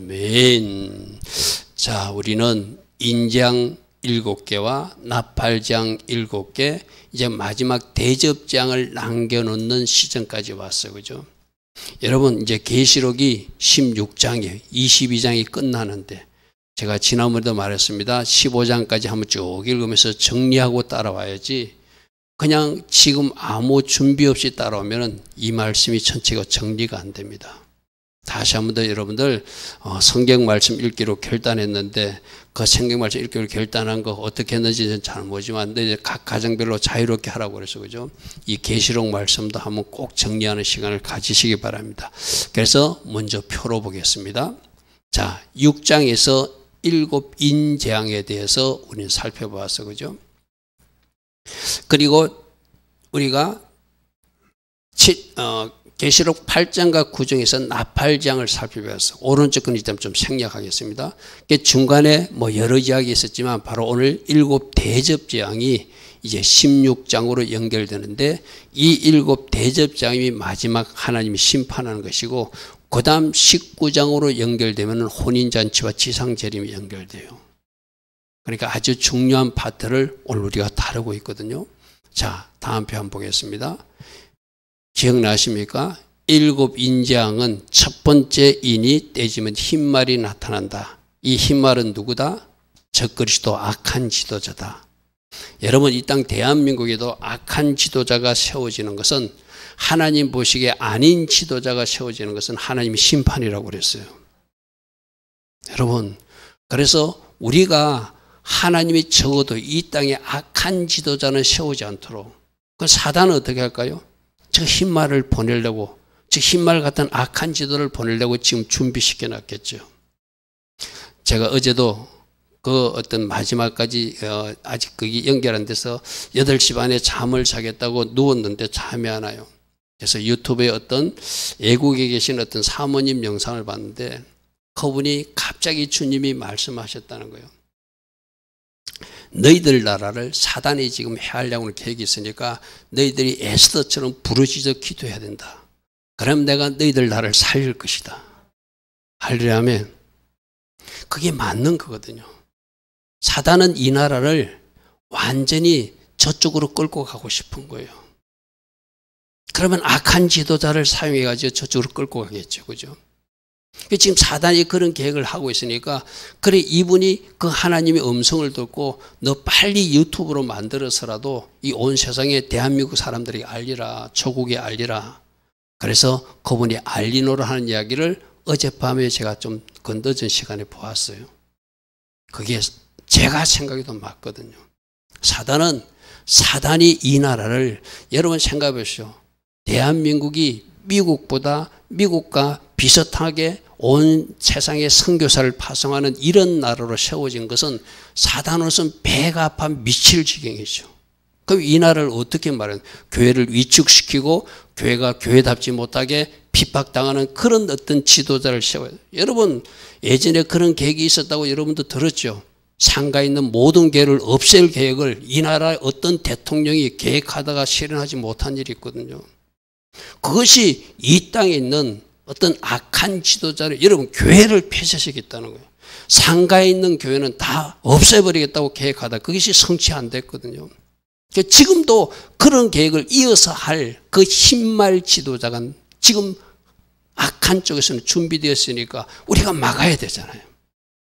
아멘. 자, 우리는 인장 7개와 나팔장 7개, 이제 마지막 대접장을 남겨놓는 시점까지 왔어요. 그죠? 여러분, 이제 계시록이 16장이에요. 22장이 끝나는데, 제가 지난번에도 말했습니다. 15장까지 한번 쭉 읽으면서 정리하고 따라와야지, 그냥 지금 아무 준비 없이 따라오면 이 말씀이 전체가 정리가 안 됩니다. 다시 한번 더 여러분들 성경 말씀 읽기로 결단했는데, 그 성경 말씀 읽기로 결단한 거 어떻게 했는지는 잘 모르지만 각 가정별로 자유롭게 하라고 그래서, 그죠? 이 계시록 말씀도 한번 꼭 정리하는 시간을 가지시기 바랍니다. 그래서 먼저 표로 보겠습니다. 자, 6장에서 7 인재앙에 대해서 우리는 살펴보았어, 그죠? 그리고 우리가 계시록 8장과 9장에서 나팔장을 살펴봤어. 오른쪽 건 일단 좀 생략하겠습니다. 중간에 뭐 여러 이야기 있었지만 바로 오늘 7 대접장이 이제 16장으로 연결되는데, 이 7 대접장이 마지막 하나님이 심판하는 것이고, 그 다음 19장으로 연결되면 혼인잔치와 지상재림이 연결돼요. 그러니까 아주 중요한 파트를 오늘 우리가 다루고 있거든요. 자, 다음 표 한번 보겠습니다. 기억나십니까? 7 인재앙은 첫 번째 인이 떼지면 흰말이 나타난다. 이 흰말은 누구다? 적그리스도 악한 지도자다. 여러분, 이 땅 대한민국에도 악한 지도자가 세워지는 것은, 하나님 보시기에 아닌 지도자가 세워지는 것은 하나님의 심판이라고 그랬어요. 여러분, 그래서 우리가 하나님이 적어도 이 땅에 악한 지도자는 세우지 않도록, 그 사단은 어떻게 할까요? 저 흰말을 보내려고, 저 흰말 같은 악한 지도를 보내려고 지금 준비시켜 놨겠죠. 제가 어제도 그 어떤 마지막까지 아직 그게 연결 안 돼서 8시 반에 잠을 자겠다고 누웠는데 잠이 안 와요. 그래서 유튜브에 어떤 외국에 계신 어떤 사모님 영상을 봤는데, 그분이 갑자기 주님이 말씀하셨다는 거예요. 너희들 나라를 사단이 지금 해하려고 하는 계획이 있으니까 너희들이 에스더처럼 부르짖어 기도해야 된다. 그럼 내가 너희들 나라를 살릴 것이다. 할렐루야. 그게 맞는 거거든요. 사단은 이 나라를 완전히 저쪽으로 끌고 가고 싶은 거예요. 그러면 악한 지도자를 사용해가지고 저쪽으로 끌고 가겠죠. 그죠? 지금 사단이 그런 계획을 하고 있으니까, 그래, 이분이 그 하나님의 음성을 듣고 너 빨리 유튜브로 만들어서라도 이 온 세상에 대한민국 사람들이 알리라, 조국에 알리라. 그래서 그분이 알리노라 하는 이야기를 어젯밤에 제가 좀 늦은 시간에 보았어요. 그게 제가 생각해도 맞거든요. 사단이 이 나라를, 여러분 생각해 보십시오. 대한민국이 미국과 비슷하게 온 세상에 선교사를 파송하는 이런 나라로 세워진 것은 사단으로서는 배가 아파 미칠 지경이죠. 그럼 이 나라를 어떻게 말하는, 교회를 위축시키고 교회가 교회답지 못하게 핍박당하는 그런 어떤 지도자를 세워요. 여러분, 예전에 그런 계획이 있었다고 여러분도 들었죠. 상가에 있는 모든 교회를 없앨 계획을 이 나라의 어떤 대통령이 계획하다가 실현하지 못한 일이 있거든요. 그것이 이 땅에 있는 어떤 악한 지도자를, 여러분, 교회를 폐쇄시켰다는 거예요. 상가에 있는 교회는 다 없애버리겠다고 계획하다 그것이 성취 안 됐거든요. 지금도 그런 계획을 이어서 할 그 흰말 지도자가 지금 악한 쪽에서는 준비되었으니까 우리가 막아야 되잖아요.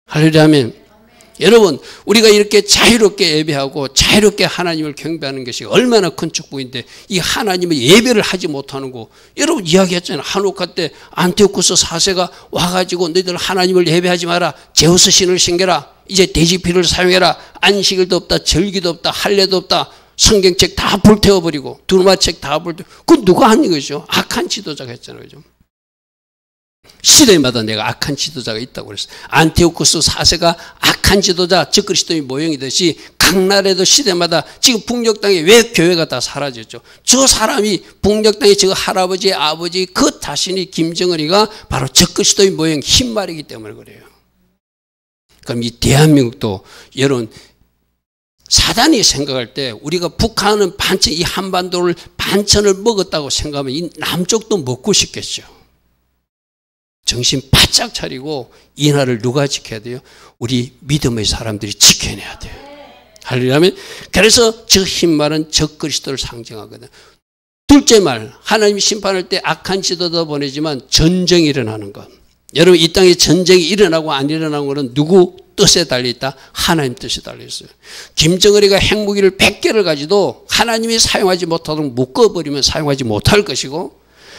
할렐루야. 여러분, 우리가 이렇게 자유롭게 예배하고 자유롭게 하나님을 경배하는 것이 얼마나 큰 축복인데, 이 하나님의 예배를 하지 못하는 거, 여러분 이야기했잖아요. 한옥화 때 안티오쿠스 4세가 와가지고 너희들 하나님을 예배하지 마라, 제우스 신을 섬겨라, 이제 돼지피를 사용해라, 안식일도 없다, 절기도 없다, 할례도 없다, 성경책 다 불태워버리고 두루마책 다 불태워. 그건 누가 하는 거죠? 악한 지도자가 했잖아요. 그죠? 시대마다 내가 악한 지도자가 있다고 그랬어요. 안티오쿠스 4세가 악한 지도자, 적그리스도의 모형이듯이 각 나라에도 시대마다, 지금 북녘 땅에 왜 교회가 다 사라졌죠? 저 사람이 북녘 땅에 저 할아버지, 아버지, 그 자신이 김정은이가 바로 적그리스도의 모형 흰말이기 때문에 그래요. 그럼 이 대한민국도 여러분, 사단이 생각할 때 우리가 북한은 반천, 이 한반도를 반천을 먹었다고 생각하면 이 남쪽도 먹고 싶겠죠. 정신 바짝 차리고 이 나라를 누가 지켜야 돼요? 우리 믿음의 사람들이 지켜내야 돼요. 할렐루야. 그래서 저 흰말은 적그리스도를 상징하거든요. 둘째 말, 하나님이 심판할 때 악한 지도자 보내지만 전쟁이 일어나는 것. 여러분, 이 땅에 전쟁이 일어나고 안 일어나는 것은 누구 뜻에 달려있다? 하나님 뜻에 달려있어요. 김정은이가 핵무기를 100개를 가지도 하나님이 사용하지 못하도록 묶어버리면 사용하지 못할 것이고,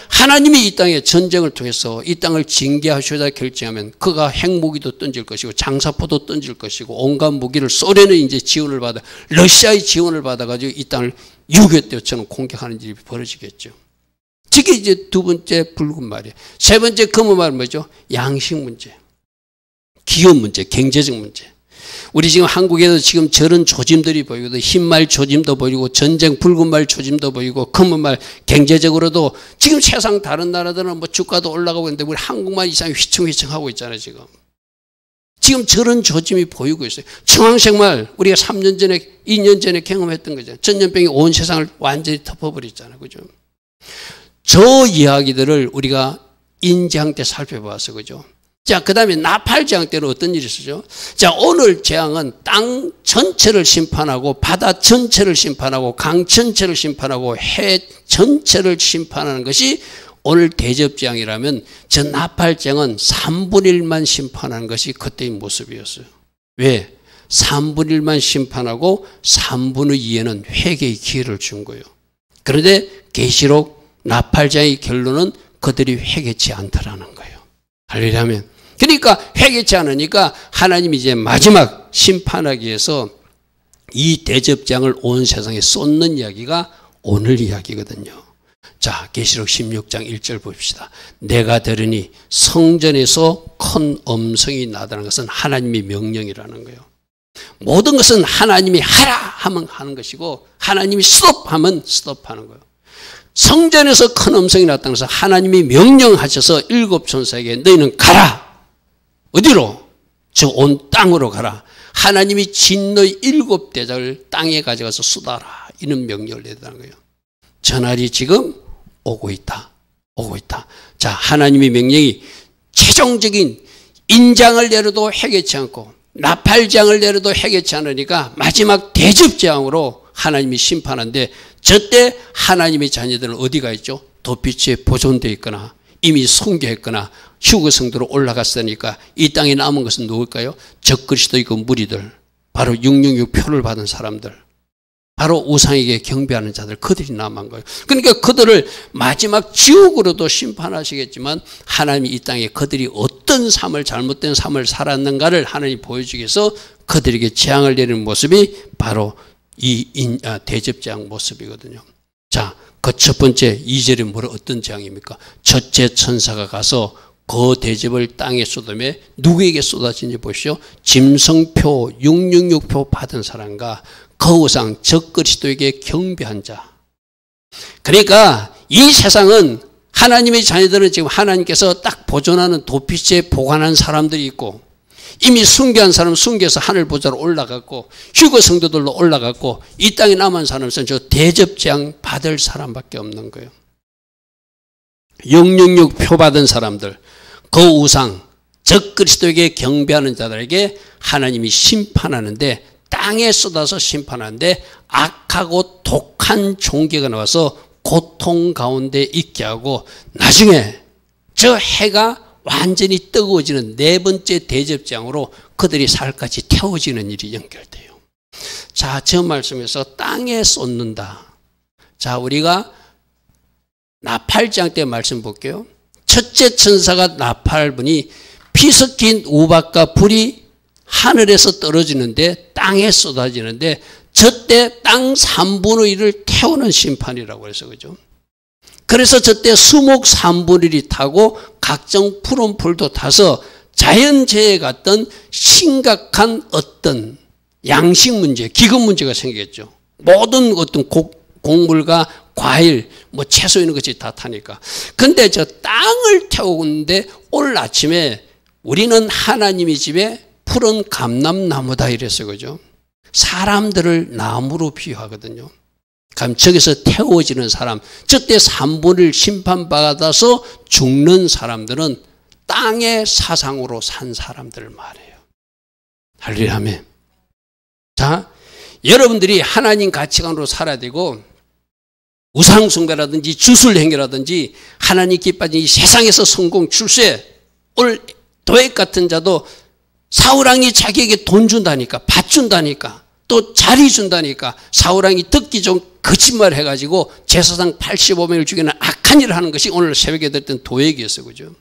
하나님이 이 땅에 전쟁을 통해서 이 땅을 징계하셔야 결정하면 그가 핵무기도 던질 것이고 장사포도 던질 것이고 온갖 무기를, 소련의 이제 지원을 받아, 러시아의 지원을 받아가지고 이 땅을 6.25 때처럼 공격하는 일이 벌어지겠죠. 저게 이제 두 번째 붉은 말이에요. 세 번째 검은 말은 뭐죠? 양식 문제, 기업 문제, 경제적 문제. 우리 지금 한국에도 지금 저런 조짐들이 보이거든. 흰말 조짐도 보이고 전쟁 붉은 말 조짐도 보이고 검은 말, 경제적으로도 지금 세상 다른 나라들은 뭐 주가도 올라가고 있는데 우리 한국만 이상 휘청휘청하고 있잖아요. 지금 저런 조짐이 보이고 있어요. 청황색말 우리가 3년 전에 2년 전에 경험했던 거죠. 전염병이 온 세상을 완전히 덮어버렸잖아요. 그죠? 저 이야기들을 우리가 인재항 때 살펴봐서 그죠? 자, 그 다음에 나팔 재앙 때는 어떤 일이 있었죠? 자, 오늘 재앙은 땅 전체를 심판하고 바다 전체를 심판하고 강 전체를 심판하고 해 전체를 심판하는 것이 오늘 대접재앙이라면 저 나팔 재앙은 3분의 1만 심판하는 것이 그때의 모습이었어요. 왜? 3분의 1만 심판하고 3분의 2에는 회개의 기회를 준 거예요. 그런데 계시록 나팔 재앙의 결론은 그들이 회개치 않더라는 거예요. 할렐루야. 그러니까 회개치 않으니까 하나님이 이제 마지막 심판하기 위해서 이 대접장을 온 세상에 쏟는 이야기가 오늘 이야기거든요. 자, 계시록 16장 1절 봅시다. 내가 들으니 성전에서 큰 음성이 나다는 것은 하나님의 명령이라는 거예요. 모든 것은 하나님이 하라 하면 하는 것이고 하나님이 스톱하면 스톱하는 거예요. 성전에서 큰 음성이 났다는 것은 하나님이 명령하셔서 일곱 천사에게 너희는 가라. 어디로? 저 온 땅으로 가라. 하나님이 진노의 일곱 대장을 땅에 가져가서 쏟아라. 이런 명령을 내다는 거예요. 전날이 지금 오고 있다. 오고 있다. 자, 하나님의 명령이 최종적인 인장을 내려도 해결치 않고 나팔장을 내려도 해결치 않으니까 마지막 대접장으로 하나님이 심판하는데 저때 하나님의 자녀들은 어디가 있죠? 도피처에 보존되어 있거나 이미 순교했거나 휴거 성도로 올라갔으니까 이 땅에 남은 것은 누굴까요? 적그리스도의 그 무리들, 바로 666 표를 받은 사람들, 바로 우상에게 경배하는 자들, 그들이 남은 거예요. 그러니까 그들을 마지막 지옥으로도 심판하시겠지만 하나님이 이 땅에 그들이 어떤 삶을, 잘못된 삶을 살았는가를 하나님이 보여주기 위해서 그들에게 재앙을 내리는 모습이 바로 이 대접재앙 모습이거든요. 자, 그 첫 번째 2절에 뭐라 어떤 재앙입니까? 첫째 천사가 가서 그 대접을 땅에 쏟으며 누구에게 쏟아진지 보시오. 짐승표 666표 받은 사람과 그 우상 적그리스도에게 경배한 자. 그러니까 이 세상은 하나님의 자녀들은 지금 하나님께서 딱 보존하는 도피처에 보관한 사람들이 있고 이미 순교한 사람은 순교해서 하늘 보좌로 올라갔고 휴거 성도들로 올라갔고 이 땅에 남은 사람은 저 대접재앙 받을 사람밖에 없는 거예요. 666 표 받은 사람들, 그 우상 적그리스도에게 경배하는 자들에게 하나님이 심판하는데 땅에 쏟아서 심판하는데 악하고 독한 종기가 나와서 고통 가운데 있게 하고 나중에 저 해가 완전히 뜨거워지는 네 번째 대접장으로 그들이 살까지 태워지는 일이 연결돼요. 자, 저 말씀에서 땅에 쏟는다. 자, 우리가 나팔장 때 말씀 볼게요. 첫째 천사가 나팔분이 피 섞인 우박과 불이 하늘에서 떨어지는데 땅에 쏟아지는데 저때 땅 3분의 1을 태우는 심판이라고 해서 그죠. 그래서 저때 수목 3분의 1이 타고 각종 푸른 풀도 타서 자연재해 같던 심각한 어떤 양식 문제, 기금 문제가 생겼죠. 모든 어떤 곡물과 과일, 뭐 채소 이런 것이 다 타니까. 근데 저 땅을 태우는데 오늘 아침에 우리는 하나님의 집에 푸른 감람나무다 이랬어요. 그죠? 사람들을 나무로 비유하거든요. 그럼 저기서 태워지는 사람, 저때 3분을 심판받아서 죽는 사람들은 땅의 사상으로 산 사람들을 말해요. 할렐루야 아멘. 자, 여러분들이 하나님 가치관으로 살아야 되고 우상숭배라든지 주술행위라든지 하나님 기뻐하는 이 세상에서 성공, 출세, 오늘 도액 같은 자도 사울왕이 자기에게 돈 준다니까, 밭 준다니까, 또 자리 준다니까 사울왕이 듣기 좀 거짓말 해가지고 제사장 85명을 죽이는 악한 일을 하는 것이 오늘 새벽에 들었던 도액이었어요. 그죠?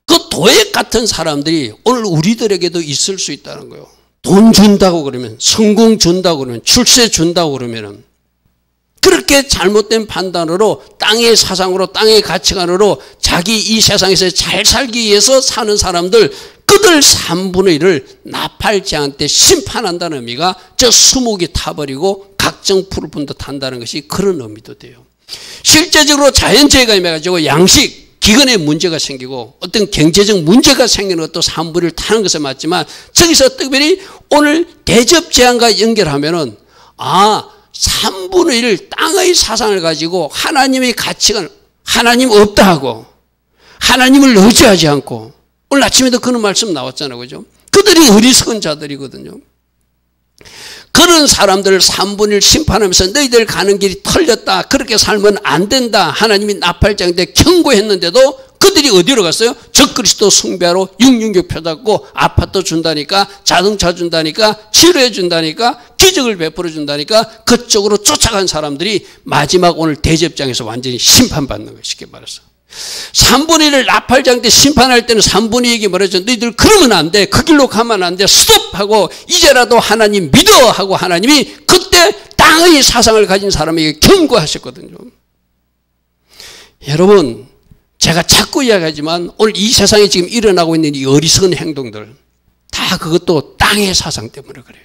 그 도액 같은 사람들이 오늘 우리들에게도 있을 수 있다는 거예요. 돈 준다고 그러면, 성공 준다고 그러면, 출세 준다고 그러면은 그렇게 잘못된 판단으로 땅의 사상으로 땅의 가치관으로 자기 이 세상에서 잘 살기 위해서 사는 사람들 그들 3분의 1을 나팔장한테 심판한다는 의미가 저 수목이 타버리고 각종 풀을 분 듯 한다는 것이 그런 의미도 돼요. 실제적으로 자연재해가 임해가지고 양식, 기근에 문제가 생기고 어떤 경제적 문제가 생기는 것도 3분의 1을 타는 것은 맞지만 저기서 특별히 오늘 대접재앙과 연결하면은 3분의 1 땅의 사상을 가지고 하나님의 가치관, 하나님 없다 하고 하나님을 의지하지 않고 오늘 아침에도 그런 말씀 나왔잖아요. 그죠? 그들이 어리석은 자들이거든요. 그런 사람들을 3분의 1 심판하면서 너희들 가는 길이 털렸다. 그렇게 살면 안 된다. 하나님이 나팔장 때 경고했는데도 그들이 어디로 갔어요? 적그리스도 숭배하러 666표 잡고 아파트 준다니까, 자동차 준다니까, 치료해 준다니까, 기적을 베풀어 준다니까 그쪽으로 쫓아간 사람들이 마지막 오늘 대접장에서 완전히 심판받는 거예요. 쉽게 말해서 3분의 1을 나팔장 때 심판할 때는 3분의 2에게 말하죠. 너희들 그러면 안 돼. 그 길로 가면 안 돼. 스톱하고 이제라도 하나님 믿어 하고 하나님이 그때 땅의 사상을 가진 사람에게 경고하셨거든요. 여러분, 제가 자꾸 이야기하지만 오늘 이 세상에 지금 일어나고 있는 이 어리석은 행동들 다 그것도 땅의 사상 때문에 그래요.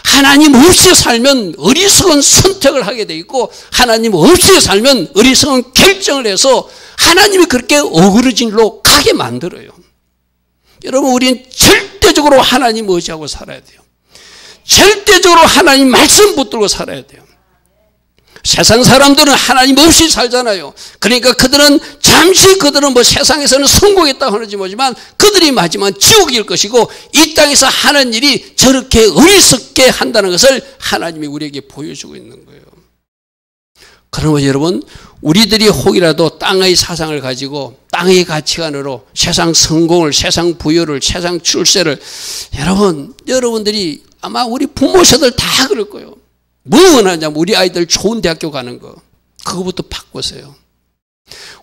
하나님 없이 살면 어리석은 선택을 하게 돼 있고 하나님 없이 살면 어리석은 결정을 해서 하나님이 그렇게 어그러진 일로 가게 만들어요. 여러분, 우리는 절대적으로 하나님 의지하고 살아야 돼요. 절대적으로 하나님 말씀 붙들고 살아야 돼요. 세상 사람들은 하나님 없이 살잖아요. 그러니까 그들은 잠시 그들은 뭐 세상에서는 성공했다고 하는지 모르지만 그들이 마지막 지옥일 것이고 이 땅에서 하는 일이 저렇게 어리석게 한다는 것을 하나님이 우리에게 보여주고 있는 거예요. 그러면 여러분, 우리들이 혹이라도 땅의 사상을 가지고 땅의 가치관으로 세상 성공을, 세상 부여를, 세상 출세를 여러분들이 아마 우리 부모 세들 다 그럴 거예요. 뭐 원하냐면 우리 아이들 좋은 대학교 가는 거 그거부터 바꾸세요.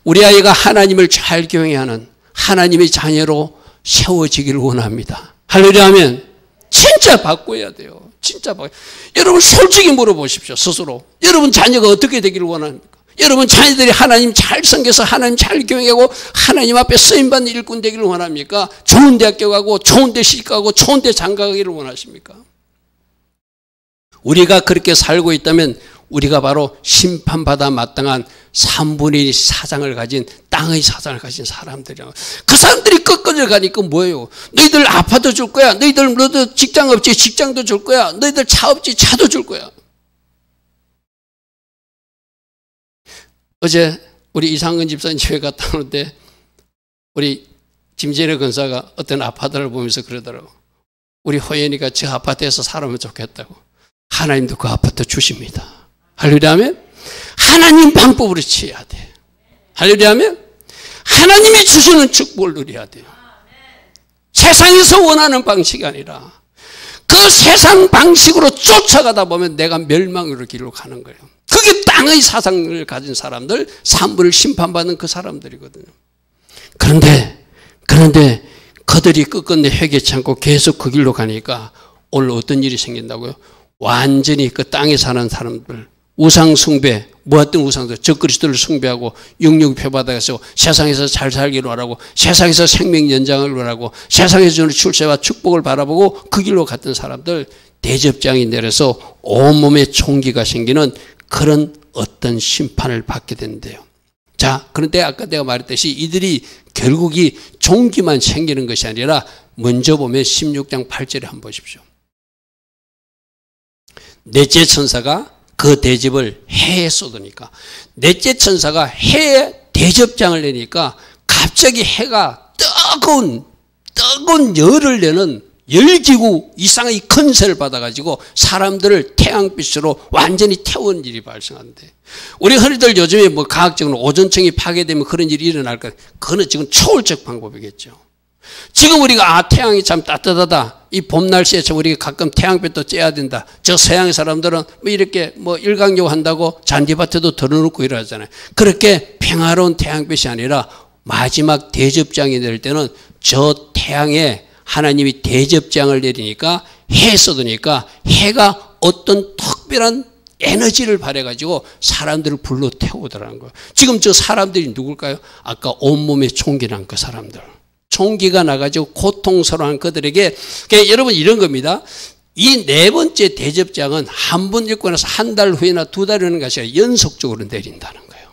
우리 아이가 하나님을 잘 교행하는 하나님의 자녀로 세워지기를 원합니다. 할렐루야 하면 진짜 바꿔야 돼요. 진짜 바꿔야 돼요. 여러분 솔직히 물어보십시오. 스스로. 여러분 자녀가 어떻게 되기를 원합니까? 여러분 자녀들이 하나님 잘 섬겨서 하나님 잘 교행하고 하나님 앞에 쓰임받는 일꾼 되기를 원합니까? 좋은 대학교 가고 좋은 데 시집 가고 좋은 데 장가 가기를 원하십니까? 우리가 그렇게 살고 있다면 우리가 바로 심판받아 마땅한 3분의 1 사상을 가진 땅의 사상을 가진 사람들이야. 그 사람들이 끝까지 가니까 뭐예요? 너희들 아파트 줄 거야. 너희들 직장 없지 직장도 줄 거야. 너희들 차 없지 차도 줄 거야. 어제 우리 이상근 집사님 집에 갔다 오는데 우리 김재래 권사가 어떤 아파트를 보면서 그러더라고. 우리 호연이가 저 아파트에서 살면 좋겠다고. 하나님도 그 아파트 주십니다. 할렐루야 하면 하나님 방법으로 취해야 돼. 할렐루야 하면 하나님이 주시는 축복을 누려야 돼요. 세상에서 원하는 방식이 아니라 그 세상 방식으로 쫓아가다 보면 내가 멸망으로 길로 가는 거예요. 그게 땅의 사상을 가진 사람들, 3분을 심판받는 그 사람들이거든요. 그런데 그들이 끝끝내 회개치 않고 계속 그 길로 가니까 오늘 어떤 일이 생긴다고요? 완전히 그 땅에 사는 사람들, 우상 숭배, 무엇든 우상들, 적그리스도를 숭배하고 666표 받아서 세상에서 잘 살기를 원하고 세상에서 생명 연장을 원하고 세상에서 주는 출세와 축복을 바라보고 그 길로 갔던 사람들 대접장이 내려서 온몸에 총기가 생기는 그런 어떤 심판을 받게 되는데요. 자, 그런데 아까 내가 말했듯이 이들이 결국이 종기만 생기는 것이 아니라 먼저 보면 16장 8절에 한번 보십시오. 넷째 천사가 그 대접을 해에 쏟으니까 넷째 천사가 해에 대접장을 내니까 갑자기 해가 뜨거운 열을 내는 열기구 이상의 건설을 받아가지고 사람들을 태양빛으로 완전히 태우는 일이 발생한대. 우리 흔히들 요즘에 뭐 과학적으로 오존층이 파괴되면 그런 일이 일어날까? 그거는 지금 초월적 방법이겠죠. 지금 우리가 태양이 참 따뜻하다. 이 봄 날씨에 우리가 가끔 태양빛도 쬐야 된다. 저 서양의 사람들은 뭐 이렇게 뭐 일광욕 한다고 잔디밭에도 들어놓고 이러잖아요. 그렇게 평화로운 태양빛이 아니라 마지막 대접장이 될 때는 저 태양에 하나님이 대접장을 내리니까 해 쏟으니까 해가 어떤 특별한 에너지를 발해가지고 사람들을 불러 태우더라는 거예요. 지금 저 사람들이 누굴까요? 아까 온몸에 총기 난 그 사람들. 총기가 나가지고 고통스러워한 그들에게 여러분 이런 겁니다. 이 네 번째 대접장은 한 번 읽고 나서 한 달 후에나 두 달 후에는 것이 아니라 연속적으로 내린다는 거예요.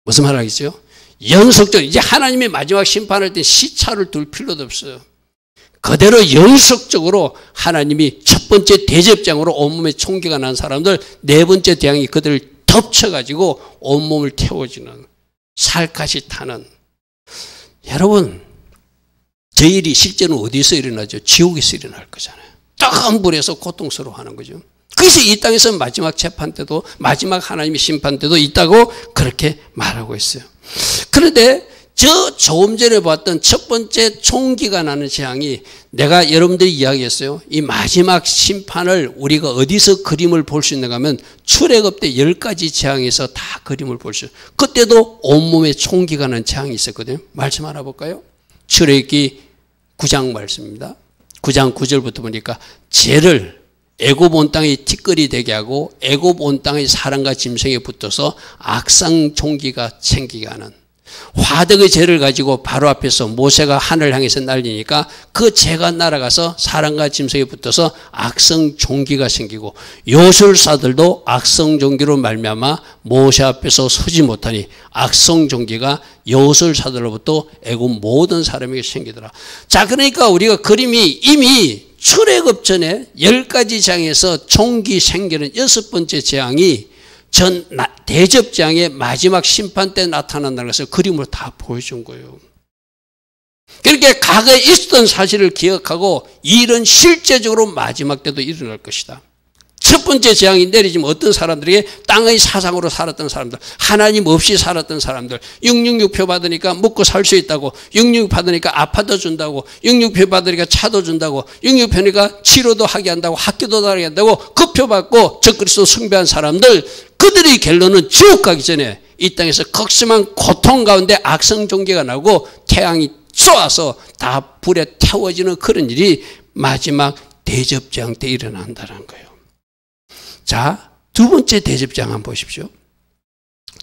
무슨 말 하겠죠? 연속적으로 이제 하나님의 마지막 심판할 때 시차를 둘 필요도 없어요. 그대로 연속적으로 하나님이 첫 번째 대접장으로 온몸에 총기가 난 사람들 네 번째 대왕이 그들을 덮쳐가지고 온몸을 태워주는 살갗이 타는. 여러분 저 일이 실제는 어디서 일어나죠? 지옥에서 일어날 거잖아요. 뜨거운 불에서 고통스러워하는 거죠. 그래서 이 땅에서 마지막 재판 때도 마지막 하나님의 심판 때도 있다고 그렇게 말하고 있어요. 그런데 저 조금 전에 봤던 첫 번째 총기가 나는 재앙이 내가 여러분들이 이야기했어요. 이 마지막 심판을 우리가 어디서 그림을 볼 수 있는가 하면 출애굽 때 10가지 재앙에서 다 그림을 볼 수 있어요. 그때도 온몸에 총기가 나는 재앙이 있었거든요. 말씀 하나 볼까요? 출애굽기 9장 말씀입니다. 9장 9절부터 보니까 죄를 애굽 온 땅에 티끌이 되게 하고 애굽 온 땅의 사람과 짐승에 붙어서 악성 총기가 생기게 하는 화덕의 죄를 가지고 바로 앞에서 모세가 하늘을 향해서 날리니까 그 죄가 날아가서 사람과 짐승에 붙어서 악성 종기가 생기고 요술사들도 악성 종기로 말미암아 모세 앞에서 서지 못하니 악성 종기가 요술사들로부터 애굽 모든 사람에게 생기더라. 자, 그러니까 우리가 그림이 이미 출애굽 전에 10가지 장에서 종기 생기는 6번째 재앙이 전 대접장의 마지막 심판 때 나타난다는 것을 그림으로 다 보여준 거예요. 그렇게 과거에 있었던 사실을 기억하고 일은 실제적으로 마지막 때도 일어날 것이다. 첫 번째 재앙이 내리지만 어떤 사람들에게 땅의 사상으로 살았던 사람들, 하나님 없이 살았던 사람들, 666표 받으니까 먹고 살 수 있다고, 666 받으니까 아파트 준다고, 666표 받으니까 차도 준다고, 666표니까 치료도 하게 한다고, 학교도 하게 한다고 그 표 받고 적그리스도 숭배한 사람들, 그들의 결론은 지옥 가기 전에 이 땅에서 극심한 고통 가운데 악성 종기가 나고 태양이 쏘아서 다 불에 태워지는 그런 일이 마지막 대접장 때 일어난다는 거예요. 자, 두 번째 대접장 한번 보십시오.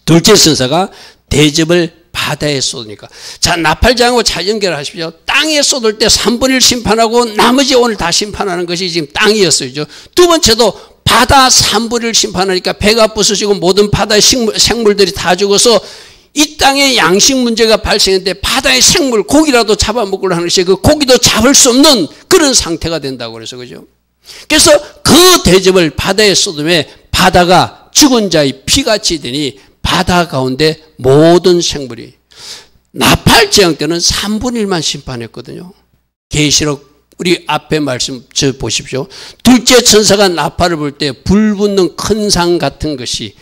둘째 순서가 대접을 바다에 쏟으니까. 자, 나팔장하고 잘 연결하십시오. 땅에 쏟을 때 3분의 1 심판하고 나머지 오늘 다 심판하는 것이 지금 땅이었어요. 두 번째도 바다 3분의 1 심판하니까 배가 부서지고 모든 바다의 생물들이 다 죽어서 이 땅에 양식 문제가 발생했는데 바다의 생물, 고기라도 잡아먹으려 하는 것이 그 고기도 잡을 수 없는 그런 상태가 된다고 그래서 그죠. 그래서 그 대접을 바다에 쏟으면 바다가 죽은 자의 피같이 되니 바다 가운데 모든 생물이 나팔 재앙 때는 3분의 1만 심판했거든요. 계시록 우리 앞에 말씀 저 보십시오. 둘째 천사가 나팔을 불 때 불 붙는 큰 산 같은 것이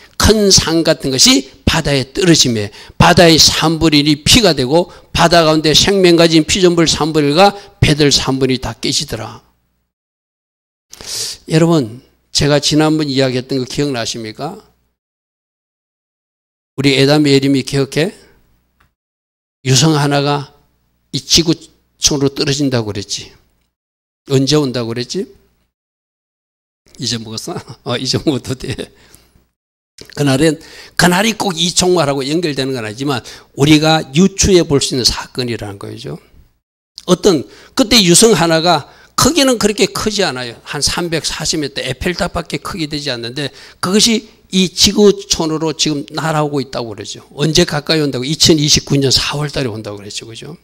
바다에 떨어지며 바다의 3분의 1이 피가 되고 바다 가운데 생명 가진 피조물 3분의 1과 배들 3분의 1이 다 깨지더라. 여러분, 제가 지난번 이야기했던 거 기억나십니까? 우리 에담의 예림이 기억해? 유성 하나가 이 지구촌으로 떨어진다고 그랬지. 언제 온다고 그랬지? 잊어먹었어? 잊어먹어도 돼. 그날이 꼭 이 종말하고 연결되는 건 아니지만 우리가 유추해 볼 수 있는 사건이라는 거죠. 그때 유성 하나가 크기는 그렇게 크지 않아요. 한 340m, 에펠탑밖에 크게 되지 않는데 그것이 이 지구촌으로 지금 날아오고 있다고 그러죠. 언제 가까이 온다고? 2029년 4월 달에 온다고 그랬죠. 그죠?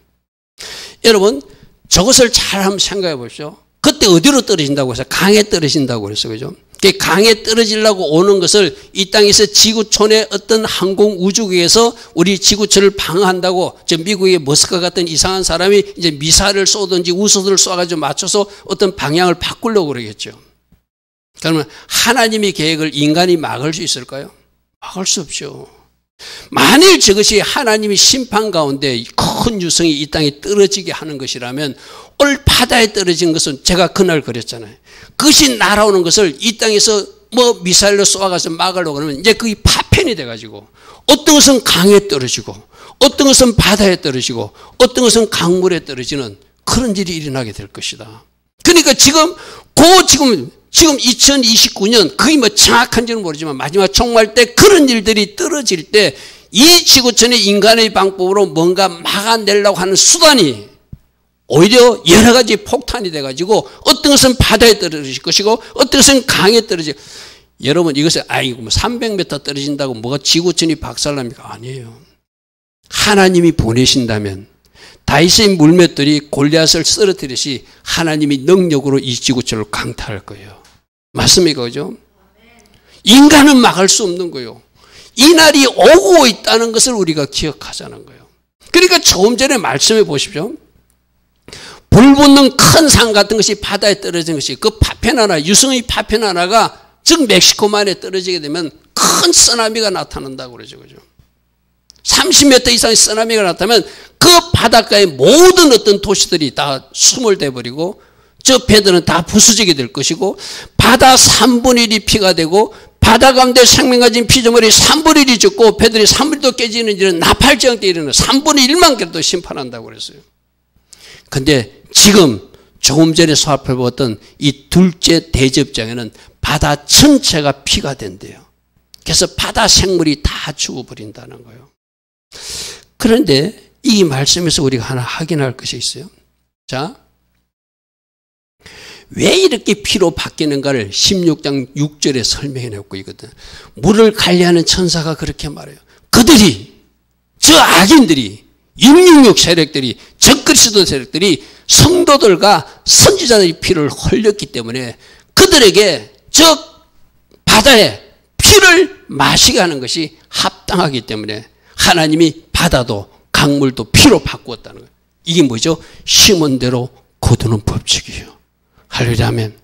여러분, 저것을 잘 한번 생각해 보십시오. 그때 어디로 떨어진다고 해서 강에 떨어진다고 그랬어요. 그죠? 강에 떨어지려고 오는 것을 이 땅에서 지구촌의 어떤 항공 우주국에서 우리 지구촌을 방어한다고 저 미국의 머스크 같은 이상한 사람이 이제 미사일을 쏘든지 우수들을 쏘아가지고 맞춰서 어떤 방향을 바꾸려고 그러겠죠. 그러면 하나님의 계획을 인간이 막을 수 있을까요? 막을 수 없죠. 만일 저것이 하나님의 심판 가운데 큰 유성이 이 땅에 떨어지게 하는 것이라면 오늘 바다에 떨어진 것은 제가 그날 그랬잖아요. 그것이 날아오는 것을 이 땅에서 뭐 미사일로 쏘아가서 막으려고 그러면 이제 그게 파편이 돼가지고 어떤 것은 강에 떨어지고 어떤 것은 바다에 떨어지고 어떤 것은 강물에 떨어지는 그런 일이 일어나게 될 것이다. 그러니까 지금 2029년 그게 뭐 정확한지는 모르지만 마지막 종말 때 그런 일들이 떨어질 때 이 지구촌의 인간의 방법으로 뭔가 막아내려고 하는 수단이 오히려 여러 가지 폭탄이 돼가지고 어떤 것은 바다에 떨어질 것이고 어떤 것은 강에 떨어질. 여러분 이것을 아이고 뭐 300m 떨어진다고 뭐가 지구촌이 박살납니까? 아니에요. 하나님이 보내신다면 다윗의 물맷돌이 골리앗을 쓰러뜨리듯이 하나님이 능력으로 이 지구촌을 강타할 거예요. 맞습니까? 그죠? 인간은 막을 수 없는 거예요. 이 날이 오고 있다는 것을 우리가 기억하자는 거예요. 그러니까 조금 전에 말씀해 보십시오. 불 붙는 큰 산 같은 것이 바다에 떨어진 것이 그 파편 하나, 유성의 파편 하나가 즉 멕시코만에 떨어지게 되면 큰 쓰나미가 나타난다고 그러죠. 그죠? 30m 이상의 쓰나미가 나타나면 그 바닷가의 모든 어떤 도시들이 다 수몰돼 버리고 저 배들은 다 부서지게 될 것이고 바다 3분의 1이 피가 되고 바다 가운데 생명 가진 피조물이 3분의 1이 죽고 배들이 3분의 1도 깨지는 일은 나팔지향 때 일어나는 3분의 1만 개도 심판한다고 그랬어요. 근데 지금 조금 전에 살펴보았던 이 둘째 대접장에는 바다 전체가 피가 된대요. 그래서 바다 생물이 다 죽어버린다는 거예요. 그런데 이 말씀에서 우리가 하나 확인할 것이 있어요. 자, 왜 이렇게 피로 바뀌는가를 16장 6절에 설명해 놓고 있거든. 물을 관리하는 천사가 그렇게 말해요. 그들이, 저 악인들이, 666 세력들이, 적그리스도 세력들이 성도들과 선지자들의 피를 흘렸기 때문에 그들에게 저 바다에 피를 마시게 하는 것이 합당하기 때문에 하나님이 바다도 강물도 피로 바꾸었다는 거예요. 이게 뭐죠? 심은 대로 거두는 법칙이에요. 할렐루야 아멘.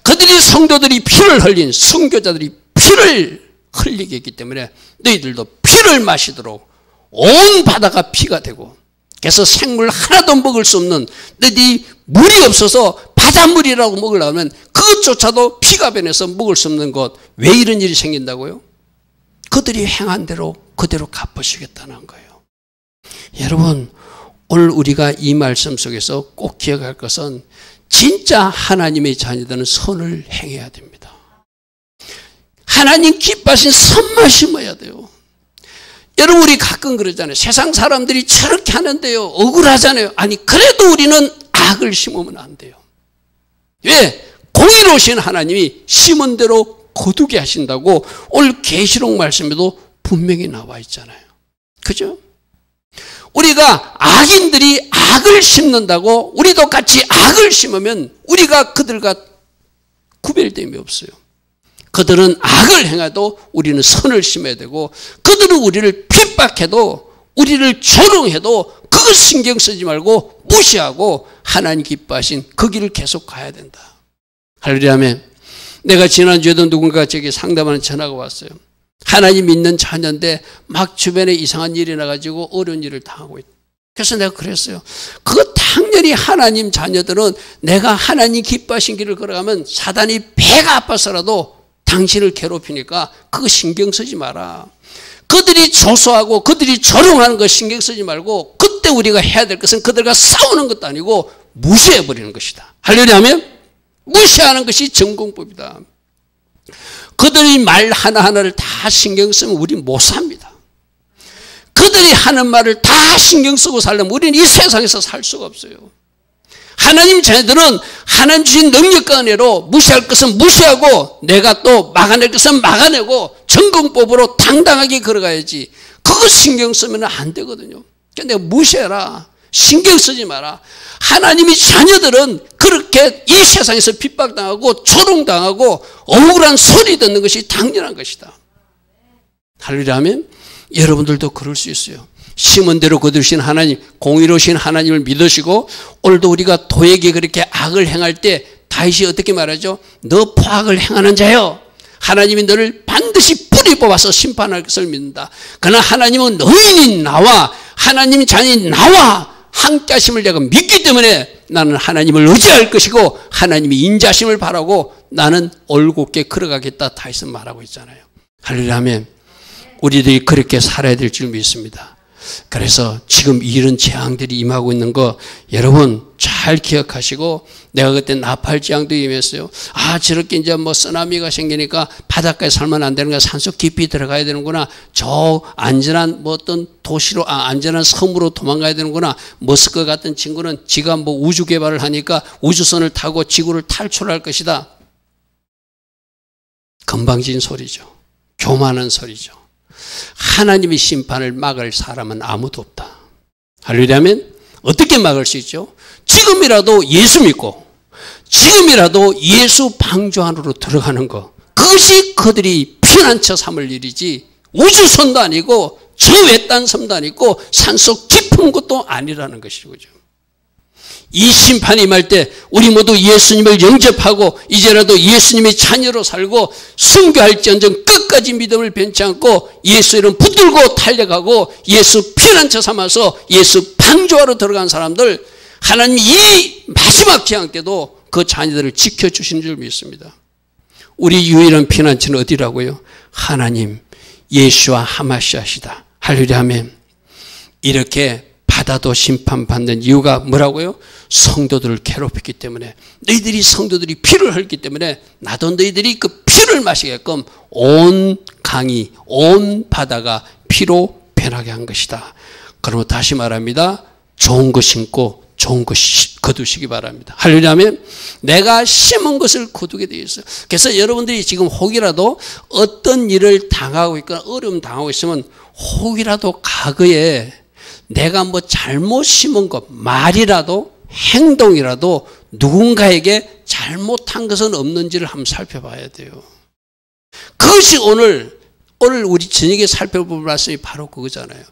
그들이 성도들이 피를 흘린 선교자들이 피를 흘리게 했기 때문에 너희들도 피를 마시도록 온 바다가 피가 되고 그래서 생물 하나도 먹을 수 없는 너희들이 물이 없어서 바닷물이라고 먹으려면 그것조차도 피가 변해서 먹을 수 없는 것. 왜 이런 일이 생긴다고요? 그들이 행한 대로 그대로 갚으시겠다는 거예요. 여러분 오늘 우리가 이 말씀 속에서 꼭 기억할 것은 진짜 하나님의 자녀들은 선을 행해야 됩니다. 하나님 기뻐하신 선만 심어야 돼요. 여러분 우리 가끔 그러잖아요. 세상 사람들이 저렇게 하는데요. 억울하잖아요. 아니 그래도 우리는 악을 심으면 안 돼요. 왜? 공의로우신 하나님이 심은 대로 거두게 하신다고 오늘 계시록 말씀에도 분명히 나와 있잖아요. 그죠? 우리가 악인들이 악을 심는다고 우리도 같이 악을 심으면 우리가 그들과 구별됨이 없어요. 그들은 악을 행해도 우리는 선을 심어야 되고 그들은 우리를 핍박해도 우리를 조롱해도 그것 신경 쓰지 말고 무시하고 하나님 기뻐하신 그 길을 계속 가야 된다. 할렐루야 아멘. 내가 지난주에도 누군가 제게 상담하는 전화가 왔어요. 하나님 믿는 자녀인데 막 주변에 이상한 일이 나가지고 어려운 일을 당하고 있다. 그래서 내가 그랬어요. 그거 당연히 하나님 자녀들은 내가 하나님 기뻐하신 길을 걸어가면 사단이 배가 아파서라도 당신을 괴롭히니까 그거 신경 쓰지 마라. 그들이 조소하고 그들이 조롱하는 거 신경 쓰지 말고 그때 우리가 해야 될 것은 그들과 싸우는 것도 아니고 무시해버리는 것이다. 할렐루야 하면 무시하는 것이 전공법이다. 그들이 말 하나하나를 다 신경 쓰면 우리는 못 삽니다. 그들이 하는 말을 다 신경 쓰고 살려면 우리는 이 세상에서 살 수가 없어요. 하나님 자녀들은 하나님 주신 능력과 은혜로 무시할 것은 무시하고 내가 또 막아낼 것은 막아내고 전공법으로 당당하게 걸어가야지. 그거 신경 쓰면 안 되거든요. 그러니까 내가 무시해라. 신경 쓰지 마라. 하나님의 자녀들은 그렇게 이 세상에서 핍박당하고 조롱당하고 억울한 소리 듣는 것이 당연한 것이다. 할렐루야 하면 여러분들도 그럴 수 있어요. 심은 대로 거두신 하나님, 공의로우신 하나님을 믿으시고 오늘도 우리가 도에게 그렇게 악을 행할 때 다윗이 어떻게 말하죠? 너 포악을 행하는 자여, 하나님이 너를 반드시 뿌리 뽑아서 심판할 것을 믿는다. 그러나 하나님은 너희는 나와, 하나님 자녀인 나와 함께 하심을 내가 믿기 때문에 나는 하나님을 의지할 것이고 하나님이 인자심을 바라고 나는 올곧게 걸어가겠다. 다윗은 말하고 있잖아요. 할렐루야 하면 우리들이 그렇게 살아야 될 줄 믿습니다. 그래서 지금 이런 재앙들이 임하고 있는 거 여러분 잘 기억하시고, 내가 그때 나팔 재앙도 임했어요. 아, 저렇게 이제 뭐 쓰나미가 생기니까 바닷가에 살면 안 되는 거야. 산속 깊이 들어가야 되는구나. 저 안전한 뭐 어떤 도시로, 안전한 섬으로 도망가야 되는구나. 머스크 같은 친구는 지가 뭐 우주 개발을 하니까 우주선을 타고 지구를 탈출할 것이다. 건방진 소리죠. 교만한 소리죠. 하나님의 심판을 막을 사람은 아무도 없다. 할렐루야면 어떻게 막을 수 있죠? 지금이라도 예수 믿고 지금이라도 예수 방주 안으로 들어가는 것, 그것이 그들이 피난처 삼을 일이지 우주선도 아니고 저 외딴 섬도 아니고 산속 깊은 곳도 아니라는 것이죠. 이 심판이 임할 때 우리 모두 예수님을 영접하고 이제라도 예수님의 자녀로 살고 순교할지언정 끝까지 믿음을 변치 않고 예수 이름 붙들고 달려가고 예수 피난처 삼아서 예수 방주하러 들어간 사람들, 하나님이 이 마지막 재앙 때도 그 자녀들을 지켜주시는 줄 믿습니다. 우리 유일한 피난처는 어디라고요? 하나님 예수와 하마시아시다. 할렐루야 아멘. 이렇게 바다도 심판받는 이유가 뭐라고요? 성도들을 괴롭혔기 때문에, 너희들이 성도들이 피를 흘렸기 때문에 나도 너희들이 그 피를 마시게끔 온 강이, 온 바다가 피로 변하게 한 것이다. 그러면 다시 말합니다. 좋은 것 심고 좋은 것 거두시기 바랍니다. 할렐루야 하면 내가 심은 것을 거두게 되어 있어요. 그래서 여러분들이 지금 혹이라도 어떤 일을 당하고 있거나 어려움 당하고 있으면 혹이라도 과거에 내가 뭐 잘못 심은 것, 말이라도 행동이라도 누군가에게 잘못한 것은 없는지를 한번 살펴봐야 돼요. 그것이 오늘 우리 저녁에 살펴볼 말씀이 바로 그거잖아요.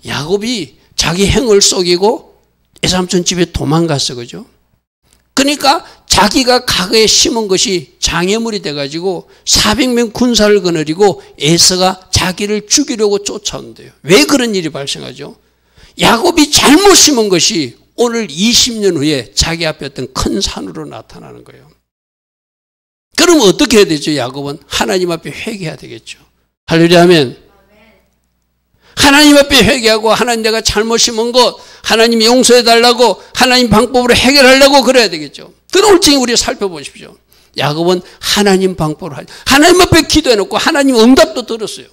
야곱이 자기 형을 속이고 에삼촌 집에 도망갔어, 그죠? 그러니까 자기가 과거에 심은 것이 장애물이 돼가지고 400명 군사를 거느리고 에서가 자기를 죽이려고 쫓아온대요. 왜 그런 일이 발생하죠? 야곱이 잘못 심은 것이 오늘 20년 후에 자기 앞에 어떤 큰 산으로 나타나는 거예요. 그럼 어떻게 해야 되죠? 야곱은 하나님 앞에 회개해야 되겠죠. 할렐루야 하면 하나님 앞에 회개하고, 하나님 내가 잘못 심은 것 하나님이 용서해 달라고 하나님 방법으로 해결하려고 그래야 되겠죠. 그런 올증이 우리 살펴보십시오. 야곱은 하나님 방법으로 하나님 앞에 기도해놓고 하나님 응답도 들었어요.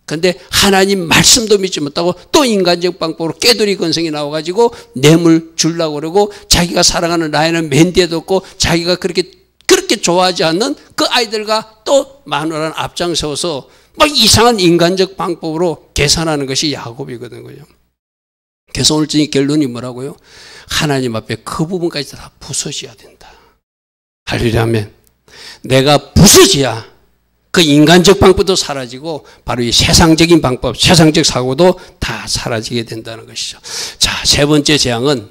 그런데 하나님 말씀도 믿지 못하고 또 인간적 방법으로 깨돌이 건성이 나와가지고 뇌물 주려고 그러고, 자기가 사랑하는 라인은 맨디에도 없고 자기가 그렇게 좋아하지 않는 그 아이들과 또 마누라는 앞장서서 막 이상한 인간적 방법으로 계산하는 것이 야곱이거든요. 그래서 오늘 결론이 뭐라고요? 하나님 앞에 그 부분까지 다 부서져야 된다. 할렐루야 하면 내가 부서져야 그 인간적 방법도 사라지고 바로 이 세상적인 방법, 세상적 사고도 다 사라지게 된다는 것이죠. 자, 세 번째 재앙은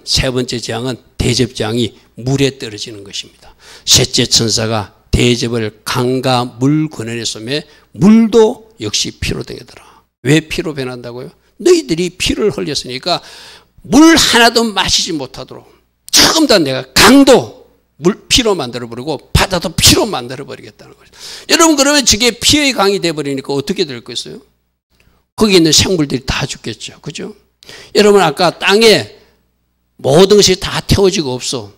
대접재앙이 물에 떨어지는 것입니다. 셋째 천사가 대접을 강과 물 근원에 쏘매 물도 역시 피로 되더라. 왜 피로 변한다고요? 너희들이 피를 흘렸으니까 물 하나도 마시지 못하도록 조금 더 내가 강도 피로 만들어버리고 바다도 피로 만들어버리겠다는 거죠. 여러분, 그러면 저게 피의 강이 돼버리니까 어떻게 될 것이요? 거기 있는 생물들이 다 죽겠죠. 그죠? 여러분, 아까 땅에 모든 것이 다 태워지고 없어.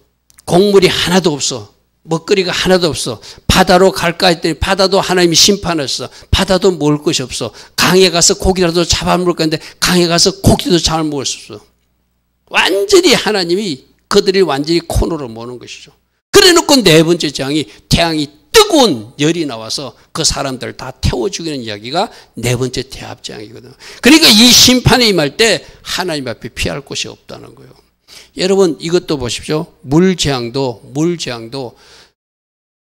곡물이 하나도 없어. 먹거리가 하나도 없어. 바다로 갈까 했더니 바다도 하나님이 심판했어. 바다도 먹을 것이 없어. 강에 가서 고기라도 잡아먹을 건데 강에 가서 고기도 잘 먹을 수 없어. 완전히 하나님이 그들이 완전히 코너로 모는 것이죠. 그래 놓고 네 번째 재앙이 태양이 뜨거운 열이 나와서 그 사람들을 다 태워 죽이는 이야기가 네 번째 대합재앙이거든요. 그러니까 이 심판에 임할 때 하나님 앞에 피할 곳이 없다는 거예요. 여러분 이것도 보십시오. 물재앙도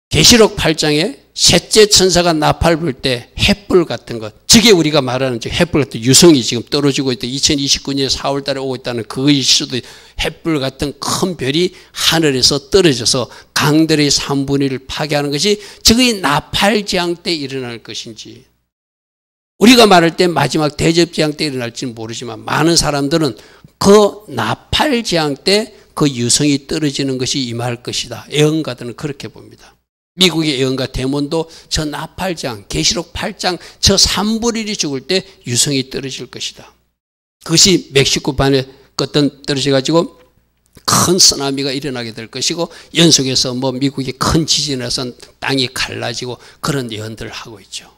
계시록 8장에 셋째 천사가 나팔 불 때 횃불 같은 것, 저게 우리가 말하는 횃불 같은 유성이 지금 떨어지고 있다. 2029년 4월 달에 오고 있다는 그것이 수도 횃불 같은 큰 별이 하늘에서 떨어져서 강들의 3분의 1을 파괴하는 것이 저게 나팔재앙 때 일어날 것인지, 우리가 말할 때 마지막 대접재앙 때 일어날지는 모르지만 많은 사람들은 그 나팔재앙 때 그 유성이 떨어지는 것이 임할 것이다. 예언가들은 그렇게 봅니다. 미국의 예언가 데몬도 저 나팔장, 계시록 8장 저 3분의 1이 죽을 때 유성이 떨어질 것이다. 그것이 멕시코 반에 떨어져가지고 큰 쓰나미가 일어나게 될 것이고, 연속해서 미국이 큰 지진이 나서 땅이 갈라지고 그런 예언들을 하고 있죠.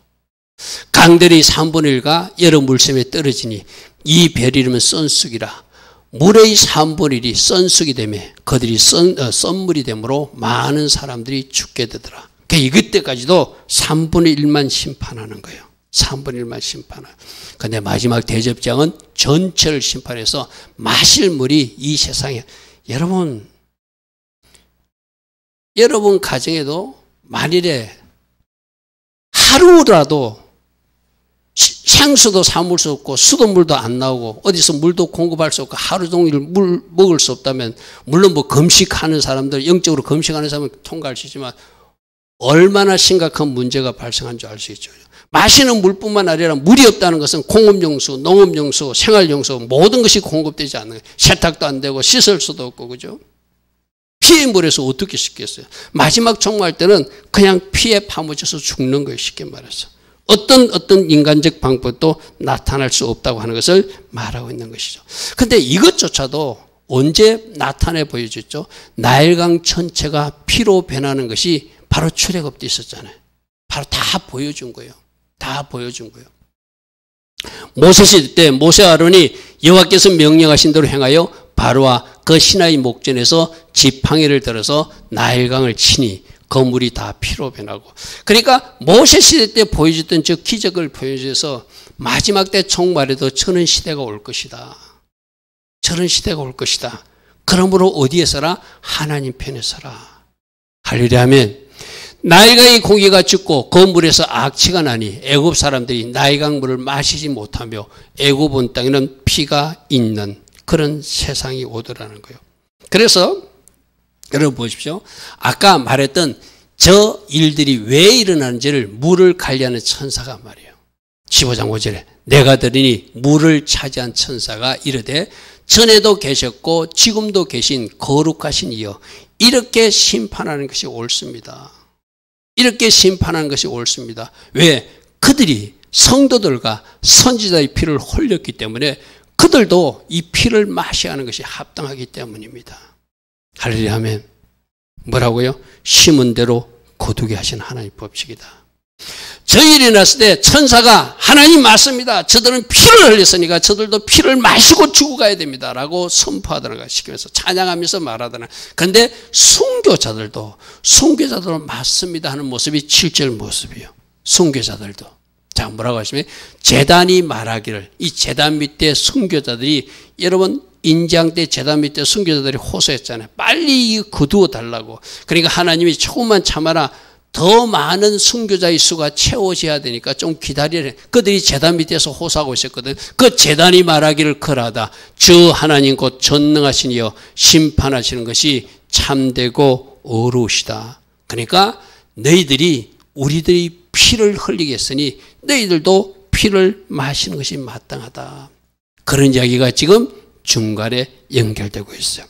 강들이 3분의 1가 여러 물샘에 떨어지니 이 별이 이름은 썬쑥이라. 물의 3분의 1이 썬쑥이 되며 그들이 썬물이 되므로 많은 사람들이 죽게 되더라. 그러니까 이때까지도 3분의 1만 심판하는 거예요. 3분의 1만 심판하는. 그런데 마지막 대접장은 전체를 심판해서 마실 물이 이 세상에, 여러분 가정에도 만일에 하루라도 생수도 사물 수 없고 수돗물도 안 나오고 어디서 물도 공급할 수 없고 하루 종일 물 먹을 수 없다면, 물론 금식하는 사람들, 영적으로 금식하는 사람은 통과할 수 있지만 얼마나 심각한 문제가 발생한 줄 알 수 있죠. 마시는 물뿐만 아니라 물이 없다는 것은 공업용수, 농업용수, 생활용수 모든 것이 공급되지 않는 거예요. 세탁도 안 되고 씻을 수도 없고, 그죠? 피의 물에서 어떻게 씻겠어요? 마지막 종말 때는 그냥 피에 파묻혀서 죽는 거예요. 쉽게 말해서. 어떤 인간적 방법도 나타날 수 없다고 하는 것을 말하고 있는 것이죠. 그런데 이것조차도 언제 나타내 보여줬죠? 나일강 전체가 피로 변하는 것이 바로 출애굽 때 있었잖아요. 바로 다 보여준 거예요. 다 보여준 거예요. 모세 시대 때 모세와 아론이 여호와께서 명령하신 대로 행하여 바로와 그 시나이 목전에서 지팡이를 들어서 나일강을 치니 그 물이 다 피로 변하고. 그러니까 모세 시대 때 보여줬던 저 기적을 보여줘서 마지막 때 종말에도 저런 시대가 올 것이다. 저런 시대가 올 것이다. 그러므로 어디에 서라? 하나님 편에 서라. 할렐루야 하면 나일강의 고기가 죽고 그 물에서 악취가 나니 애굽 사람들이 나일강 물을 마시지 못하며 애굽 온 땅에는 피가 있는 그런 세상이 오더라는 거예요. 그래서 여러분 보십시오. 아까 말했던 저 일들이 왜 일어나는지를 물을 관리하는 천사가 말이에요. 15장 5절에 내가 들으니 물을 차지한 천사가 이르되 전에도 계셨고 지금도 계신 거룩하신 이여 이렇게 심판하는 것이 옳습니다. 이렇게 심판하는 것이 옳습니다. 왜? 그들이 성도들과 선지자의 피를 흘렸기 때문에 그들도 이 피를 마셔야 하는 것이 합당하기 때문입니다. 할렐루야 하면 뭐라고요? 심은 대로 거두게 하신 하나님의 법칙이다. 저 일이 났을 때 천사가 하나님 맞습니다. 저들은 피를 흘렸으니까 저들도 피를 마시고 죽어가야 됩니다. 라고 선포하더라고요. 시키면서 찬양하면서 말하더라. 그런데 순교자들도 맞습니다 하는 모습이 7절 모습이에요. 순교자들도. 자, 뭐라고 하시면 제단이 말하기를, 이 제단 밑에 순교자들이, 여러분 인장 때 제단 밑에 순교자들이 호소했잖아요. 빨리 거두어 달라고. 그러니까 하나님이 조금만 참아라. 더 많은 순교자의 수가 채워져야 되니까 좀 기다리라. 그들이 제단 밑에서 호소하고 있었거든. 그 제단이 말하기를 그러하다. 주 하나님 곧 전능하신 이여 심판하시는 것이 참되고 어루시다. 그러니까 너희들이 우리들이 피를 흘리겠으니 너희들도 피를 마시는 것이 마땅하다. 그런 이야기가 지금 중간에 연결되고 있어요.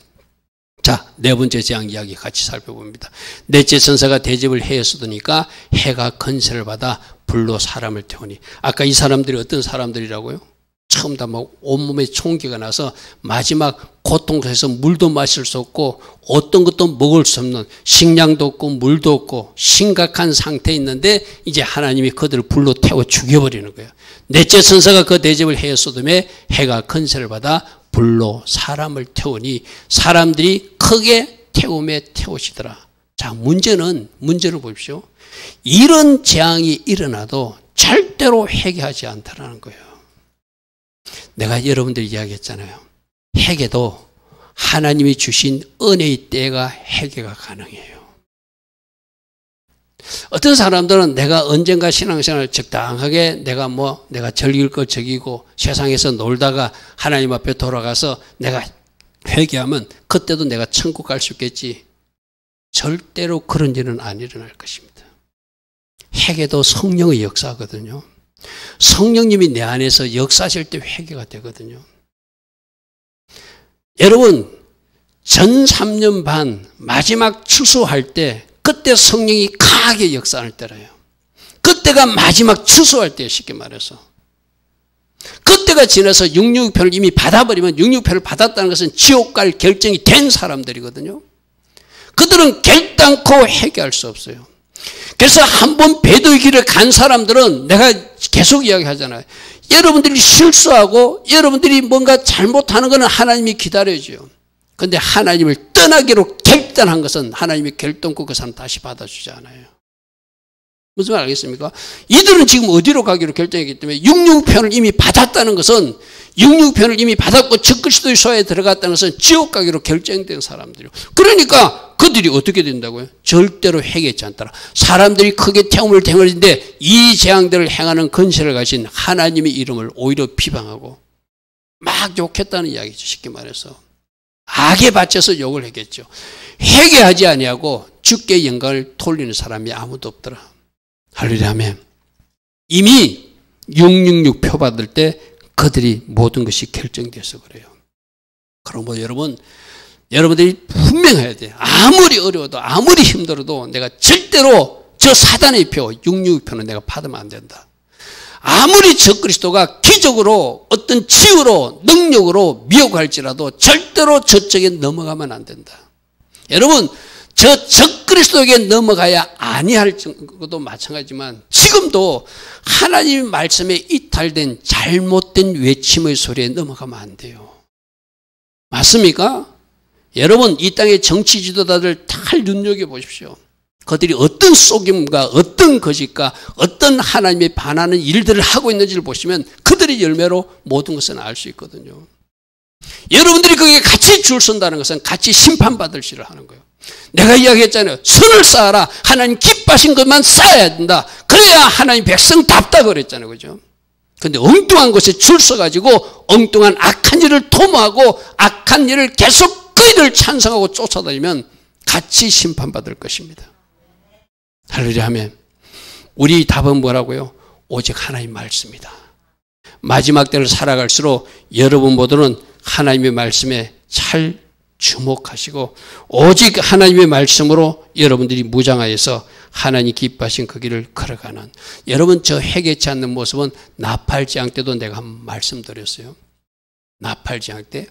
자, 네 번째 재앙 이야기 같이 살펴봅니다. 넷째 천사가 대접을 해에 쏟으니까 해가 건세를 받아 불로 사람을 태우니. 아까 이 사람들이 어떤 사람들이라고요? 처음 다 막 온몸에 총기가 나서 마지막 고통에서 물도 마실 수 없고 어떤 것도 먹을 수 없는, 식량도 없고 물도 없고 심각한 상태에 있는데 이제 하나님이 그들을 불로 태워 죽여버리는 거예요. 넷째 천사가 그 대접을 해에 쏟음에 해가 건세를 받아 불로 사람을 태우니 사람들이 크게 태움에 태우시더라. 자, 문제를 보십시오. 이런 재앙이 일어나도 절대로 회개하지 않다라는 거예요. 내가 여러분들 이야기했잖아요. 회개도 하나님이 주신 은혜의 때가 회개가 가능해요. 어떤 사람들은 내가 언젠가 신앙생활을 적당하게 내가 즐길 거 즐기고 세상에서 놀다가 하나님 앞에 돌아가서 내가 회개하면 그때도 내가 천국 갈 수 있겠지. 절대로 그런 일은 안 일어날 것입니다. 회개도 성령의 역사거든요. 성령님이 내 안에서 역사하실 때 회개가 되거든요. 여러분, 전 3년 반 마지막 추수할 때 그때 성령이 강하게 역사할 때라요. 그때가 마지막 추수할 때 쉽게 말해서. 그때가 지나서 666표를 이미 받아버리면 666표를 받았다는 것은 지옥 갈 결정이 된 사람들이거든요. 그들은 결단코 회개할 수 없어요. 그래서 한번 배도의 길을 간 사람들은 내가 계속 이야기하잖아요. 여러분들이 실수하고 여러분들이 뭔가 잘못하는 것은 하나님이 기다려줘요. 그런데 하나님을 떠나기로 결단한 것은 하나님이 결단코 그 사람 다시 받아주지 않아요. 무슨 말 알겠습니까? 이들은 지금 어디로 가기로 결정했기 때문에 666편을 이미 받았다는 것은 666편을 이미 받았고 적그리스도의 소에 들어갔다는 것은 지옥 가기로 결정된 사람들이요. 그러니까 그들이 어떻게 된다고요? 절대로 회개하지 않더라. 사람들이 크게 태움을 행하는데 이 재앙들을 행하는 근세를 가진 하나님의 이름을 오히려 비방하고 막 욕했다는 이야기죠. 쉽게 말해서. 악에 바쳐서 욕을 했겠죠. 회개하지 아니하고 주께 영광을 돌리는 사람이 아무도 없더라. 할렐루야 아멘. 이미 666표 받을 때 그들이 모든 것이 결정돼서 그래요. 그럼 여러분들이 분명해야 돼요. 아무리 어려워도 아무리 힘들어도 내가 절대로 저 사단의 표 666표는 내가 받으면 안 된다. 아무리 적그리스도가 기적으로 어떤 치유로 능력으로 미혹할지라도 절대로 저쪽에 넘어가면 안 된다. 여러분 저 적그리스도에게 넘어가야 아니할 것도 마찬가지지만 지금도 하나님의 말씀에 이탈된 잘못된 외침의 소리에 넘어가면 안 돼요. 맞습니까? 여러분 이 땅의 정치 지도자들 잘 눈여겨보십시오. 그들이 어떤 속임과 어떤 거짓과 어떤 하나님에 반하는 일들을 하고 있는지를 보시면 그들의 열매로 모든 것은 알 수 있거든요. 여러분들이 거기에 같이 줄 선다는 것은 같이 심판받을 시를 하는 거예요. 내가 이야기했잖아요. 선을 쌓아라. 하나님 기뻐하신 것만 쌓아야 된다. 그래야 하나님 백성답다 그랬잖아요. 그죠? 근데 엉뚱한 곳에 줄 서가지고 엉뚱한 악한 일을 도모하고 악한 일을 계속 그 일을 찬성하고 쫓아다니면 같이 심판받을 것입니다. 할렐루야 아멘. 우리 답은 뭐라고요? 오직 하나님 말씀이다. 마지막 때를 살아갈수록 여러분 모두는 하나님의 말씀에 잘 주목하시고 오직 하나님의 말씀으로 여러분들이 무장하여서 하나님 기뻐하신 그 길을 걸어가는 여러분 저 회개치 않는 모습은 나팔지향 때도 내가 한번 말씀드렸어요. 나팔지향 때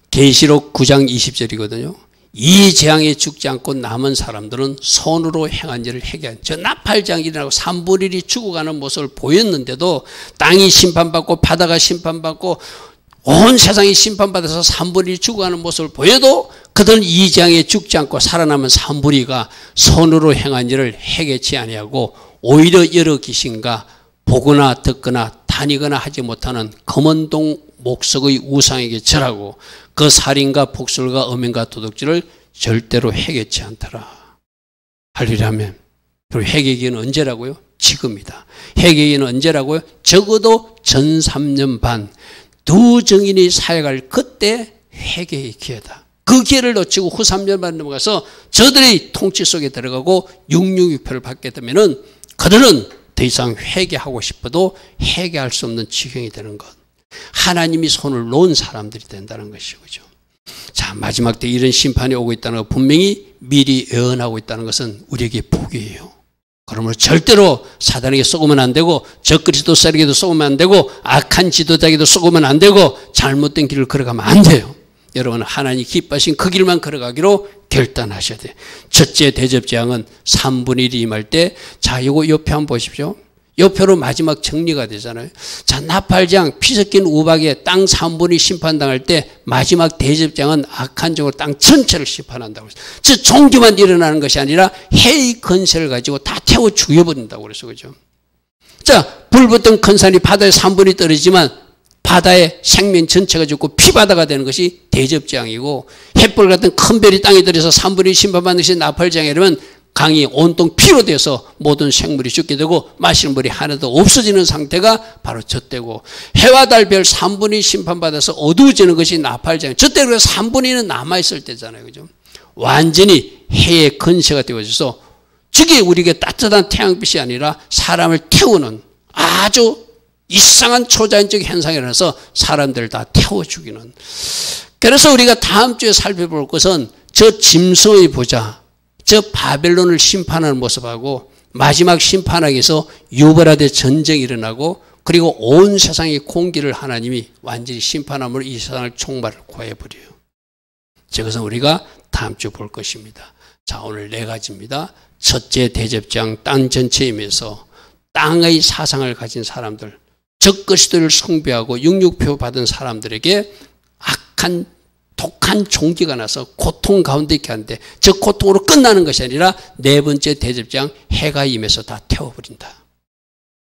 계시록 9장 20절이거든요. 이 재앙에 죽지 않고 남은 사람들은 손으로 행한 일을 회개한 저 나팔장이라고 3분의 1이 죽어가는 모습을 보였는데도 땅이 심판받고 바다가 심판받고 온 세상이 심판받아서 3분의 1이 죽어가는 모습을 보여도 그들은 이 재앙에 죽지 않고 살아남은 3분의 2가 손으로 행한 일을 회개치 아니하고 오히려 여러 귀신과 보거나 듣거나 다니거나 하지 못하는 검은동 목석의 우상에게 절하고 그 살인과 폭술과 음행과 도둑질을 절대로 회개치 않더라. 할렐루야 아멘. 그리고 회개기는 언제라고요? 지금이다. 회개기는 언제라고요? 적어도 전 3년 반 두 정인이 사역할 그때 회개의 기회다. 그 기회를 놓치고 후 3년 반 넘어가서 저들의 통치 속에 들어가고 666표를 받게 되면은 그들은 더 이상 회개하고 싶어도 회개할 수 없는 지경이 되는 것. 하나님이 손을 놓은 사람들이 된다는 것이죠. 자, 마지막 때 이런 심판이 오고 있다는 것 분명히 미리 예언하고 있다는 것은 우리에게 복이에요. 그러므로 절대로 사단에게 쏘으면 안 되고 적그리스도에게도 쏘으면 안 되고 악한 지도자에게도 쏘으면 안 되고 잘못된 길을 걸어가면 안 돼요. 여러분 하나님 기뻐하신 그 길만 걸어가기로 결단하셔야 돼요. 첫째 대접재앙은 3분의 1이 임할 때 자, 이거 옆에 한번 보십시오. 옆으로 마지막 정리가 되잖아요. 자, 나팔장 피 섞인 우박에 땅 3분이 심판당할 때 마지막 대접장은 악한 종으로 땅 전체를 심판한다고 했어요. 즉 종교만 일어나는 것이 아니라 해의 건세를 가지고 다 태워 죽여버린다고 그랬어요. 그죠? 자, 불붙던 큰 산이 바다에 3분이 떨어지지만 바다의 생명 전체가 죽고 피바다가 되는 것이 대접재앙이고, 햇불 같은 큰 별이 땅에 들어서 3분의 심판받는 것이 나팔재앙이라면 강이 온통 피로 되어서 모든 생물이 죽게 되고 마실 물이 하나도 없어지는 상태가 바로 젖대고, 해와 달 별 3분의 심판받아서 어두워지는 것이 나팔재앙. 젖대 그래서 3분의 1은 남아있을 때잖아요. 그죠? 완전히 해의 근세가 되어져서 저게 우리에게 따뜻한 태양빛이 아니라 사람을 태우는 아주 이상한 초자연적 현상이 일어나서 사람들을 다 태워 죽이는. 그래서 우리가 다음 주에 살펴볼 것은 저 짐승의 보좌, 저 바벨론을 심판하는 모습하고 마지막 심판하기에서 유브라데 전쟁이 일어나고 그리고 온 세상의 공기를 하나님이 완전히 심판함으로 이 세상을 총괄을 고해버려요. 저것은 우리가 다음 주에 볼 것입니다. 자, 오늘 4가지입니다. 첫째, 대접장 땅 전체에 임해서 땅의 사상을 가진 사람들, 적그리스도를 숭배하고 육육표 받은 사람들에게 악한 독한 종기가 나서 고통 가운데 있게 하는데, 저 고통으로 끝나는 것이 아니라 4번째 대접장 해가 임해서 다 태워버린다.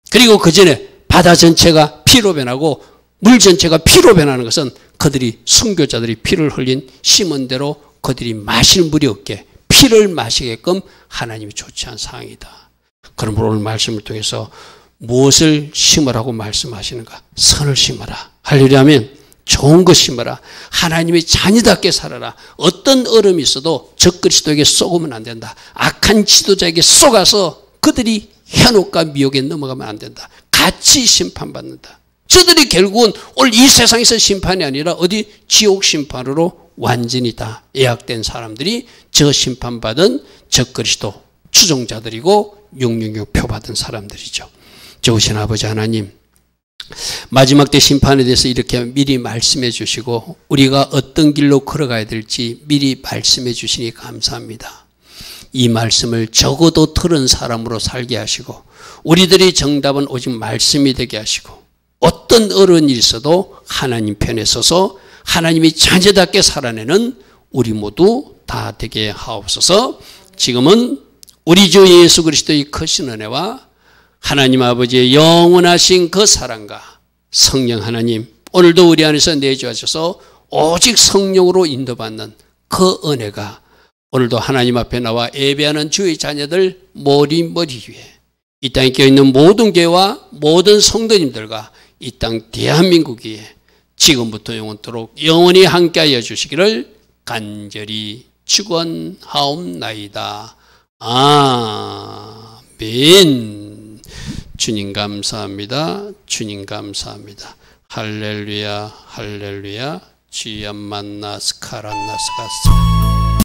그리고 그 전에 바다 전체가 피로 변하고 물 전체가 피로 변하는 것은 그들이 순교자들이 피를 흘린 심은 대로 그들이 마실 물이 없게 피를 마시게끔 하나님이 조치한 상황이다. 그러므로 오늘 말씀을 통해서 무엇을 심으라고 말씀하시는가? 선을 심어라. 할렐루야. 아멘. 좋은 것 심어라. 하나님의 자녀답게 살아라. 어떤 얼음이 있어도 적그리스도에게 쏘으면 안 된다. 악한 지도자에게 쏘가서 그들이 현혹과 미혹에 넘어가면 안 된다. 같이 심판받는다. 저들이 결국은 오늘 이 세상에서 심판이 아니라 어디 지옥 심판으로 완전히 다 예약된 사람들이 저 심판받은 적그리스도 추종자들이고 666 표받은 사람들이죠. 좋으신 아버지 하나님, 마지막 때 심판에 대해서 이렇게 미리 말씀해 주시고 우리가 어떤 길로 걸어가야 될지 미리 말씀해 주시니 감사합니다. 이 말씀을 적어도 들은 사람으로 살게 하시고 우리들의 정답은 오직 말씀이 되게 하시고 어떤 어려운 일이 있어도 하나님 편에 서서 하나님이 자녀답게 살아내는 우리 모두 다 되게 하옵소서. 지금은 우리 주 예수 그리스도의 크신 은혜와 하나님 아버지의 영원하신 그 사랑과 성령 하나님, 오늘도 우리 안에서 내주하셔서 오직 성령으로 인도받는 그 은혜가 오늘도 하나님 앞에 나와 예배하는 주의 자녀들 머리 위에 이 땅에 껴있는 모든 교회와 모든 성도님들과 이 땅 대한민국 위에 지금부터 영원토록 영원히 함께하여 주시기를 간절히 축원하옵나이다. 아멘. 주님 감사합니다. 주님 감사합니다. 할렐루야 할렐루야. 주여 만나스 카란나스가스